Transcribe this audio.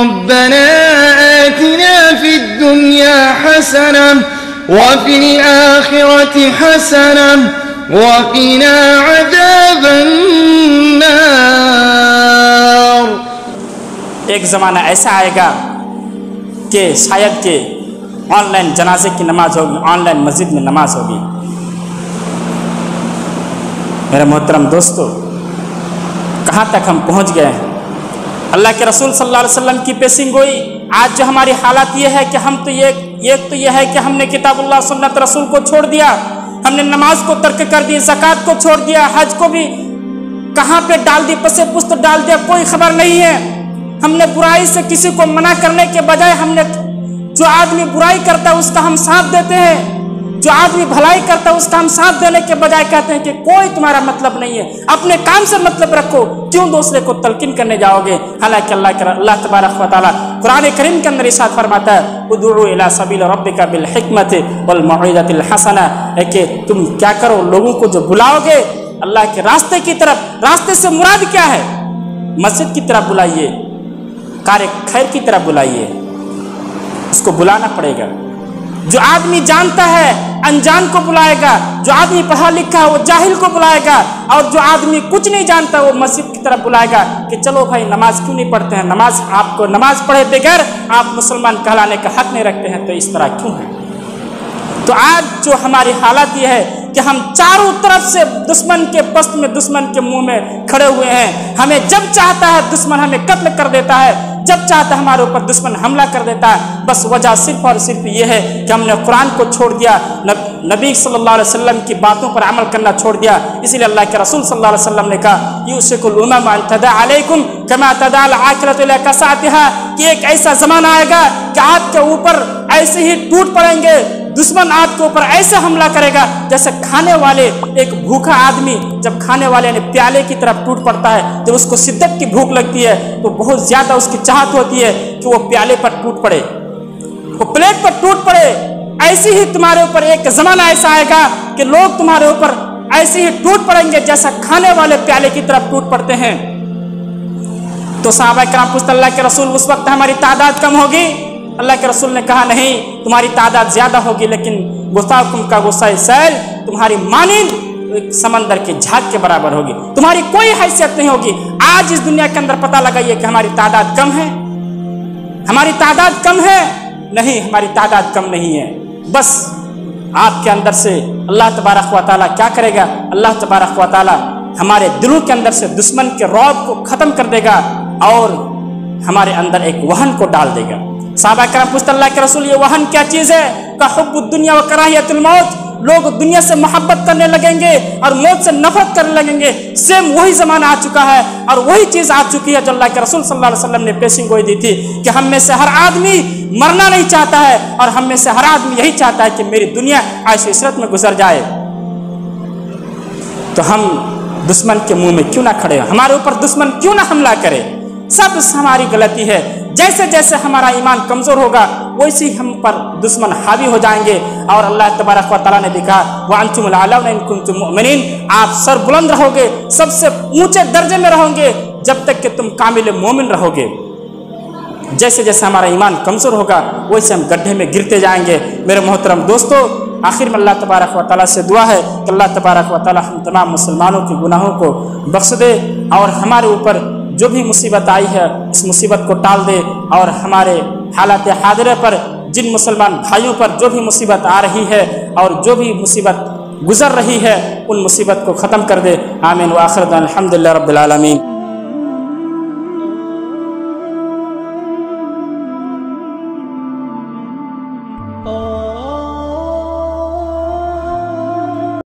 रब्बना आतिना फिद दुनिया हसना व फिल आखिरति हसना व क़िना अज़ाबन नार। एक ज़माना ऐसा आएगा कि शायद कि ऑनलाइन जनाजे की नमाज होगी, ऑनलाइन मस्जिद में नमाज होगी। मेरे मोहतरम दोस्तों, कहाँ तक हम पहुँच गए हैं। अल्लाह के रसूल सल्लल्लाहु अलैहि वसल्लम की पेशिंग गोई। आज जो हमारी हालत ये है कि हम तो ये है कि हमने किताबुल्लाह सुन्नत रसूल को छोड़ दिया, हमने नमाज को तर्क कर दिया, ज़कात को छोड़ दिया, हज को भी कहाँ पे डाल दी, पसे पुस्त डाल दिया, कोई खबर नहीं है। हमने बुराई से किसी को मना करने के बजाय हमने जो आदमी बुराई करता है उसका हम साथ देते हैं, जो आदमी भलाई करता है उसका हम साथ देने के बजाय कहते हैं कि कोई तुम्हारा मतलब नहीं है, अपने काम से मतलब रखो, क्यों दूसरे को तलकीन करने जाओगे। हालांकि अल्लाह तबारक व तआला कुरान करीम के अंदर इरशाद फरमाता है, उदउ इला सबील रब्बिका बिल हिकमति वल मौइज़तिल हसना, है कि तुम क्या करो, लोगों को जो बुलाओगे अल्लाह के रास्ते की तरफ, रास्ते से मुराद क्या है, मस्जिद की तरफ बुलाइए, कार्य खैर की तरफ बुलाइए, उसको बुलाना पड़ेगा। जो आदमी जानता है अनजान को बुलाएगा, जो आदमी पढ़ा लिखा है वो जाहिल को बुलाएगा, और जो आदमी कुछ नहीं जानता वो मस्जिद की तरफ बुलाएगा कि चलो भाई नमाज क्यों नहीं पढ़ते हैं, नमाज आपको नमाज पढ़े बगैर आप मुसलमान कहलाने का हक नहीं रखते हैं, तो इस तरह क्यों है। तो आज जो हमारी हालत ये है कि हम चारों तरफ से दुश्मन के पस्त में, दुश्मन के मुंह में खड़े हुए हैं। हमें जब चाहता है दुश्मन हमें कत्ल कर देता है, जब चाहता है हमारे ऊपर दुश्मन हमला कर देता है। बस वजह सिर्फ और सिर्फ ये है कि हमने कुरान को छोड़ दिया, नबी सल्लल्लाहु अलैहि वसल्लम की बातों पर अमल करना छोड़ दिया। इसीलिए अल्लाह के रसूल सल्लल्लाहु अलैहि वसल्लम ने कहा, युसिकुल उमम अन तदा अलैकुम कमा तदा अल आखिरतु इला कसातिहा, कि एक ऐसा जमाना आएगा कि आपके ऊपर ऐसे ही टूट पड़ेंगे, दुश्मन आपके ऊपर ऐसे हमला करेगा जैसे खाने वाले, एक भूखा आदमी जब खाने वाले ने प्याले की तरफ टूट पड़ता है, जब उसको शिद्दत की भूख लगती है तो बहुत ज्यादा उसकी चाहत होती है कि वो प्याले पर टूट पड़े, वो प्लेट पर टूट पड़े। ऐसे ही तुम्हारे ऊपर एक जमाना ऐसा आएगा कि लोग तुम्हारे ऊपर ऐसे ही टूट पड़ेंगे जैसा खाने वाले प्याले की तरफ टूट पड़ते हैं। तो सहाबा किराम पूछते, अल्लाह के रसूल उस वक्त हमारी तादाद कम होगी? अल्लाह के रसूल ने कहा, नहीं, तुम्हारी तादाद ज्यादा होगी, लेकिन गुस्ताकुम का गुस्सा सैल तुम्हारी मानिंद एक समंदर के झाग के बराबर होगी, तुम्हारी कोई हैसियत नहीं होगी। आज इस दुनिया के अंदर पता लगाइए कि हमारी तादाद कम है, हमारी तादाद कम है? नहीं, हमारी तादाद कम नहीं है। बस आपके अंदर से अल्लाह तबारक व तआला क्या करेगा, अल्लाह तबारक व तआला हमारे दिलों के अंदर से दुश्मन के रौब को खत्म कर देगा और हमारे अंदर एक वहन को डाल देगा। सहाबा किराम पूछते, अल्लाह के रसूल ये वहन क्या चीज़ है? का हुब्बुद दुनिया व कराहियतुल मौत, लोग दुनिया से मोहब्बत करने लगेंगे और मौत से नफरत करने लगेंगे। सेम वही जमाना आ चुका है और वही चीज़ आ चुकी है जो अल्लाह के रसूल सल्लल्लाहु अलैहि वसल्लम ने पेशिंग गोई दी थी कि हम में से हर आदमी मरना नहीं चाहता है और हम में से हर आदमी यही चाहता है कि मेरी दुनिया आयश इशरत में गुजर जाए। तो हम दुश्मन के मुंह में क्यों ना खड़े, हमारे ऊपर दुश्मन क्यों ना हमला करे। सब हमारी गलती है। जैसे जैसे हमारा ईमान कमज़ोर होगा वैसे ही हम पर दुश्मन हावी हो जाएंगे। और अल्लाह तबारक व तआला ने भी कहा, व अंतुमुल अलाउना इन कुंतुम मुमिनीन, आप सर बुलंद रहोगे, सबसे ऊंचे दर्जे में रहोगे जब तक कि तुम कामिल मोमिन रहोगे। जैसे जैसे हमारा ईमान कमज़ोर होगा वैसे हम गड्ढे में गिरते जाएंगे। मेरे मोहतरम दोस्तों, आखिर में अल्लाह तबारक व तआला से दुआ है कि अल्लाह तबारक व तआला हम तमाम मुसलमानों के गुनाहों को बख्श दे और हमारे ऊपर जो भी मुसीबत आई है इस मुसीबत को टाल दे और हमारे हालात हादिरे पर जिन मुसलमान भाइयों पर जो भी मुसीबत आ रही है और जो भी मुसीबत गुजर रही है उन मुसीबत को ख़त्म कर दे। आमीन व आखिर अल्हम्दुलिल्लाह रब्बिल आलमीन।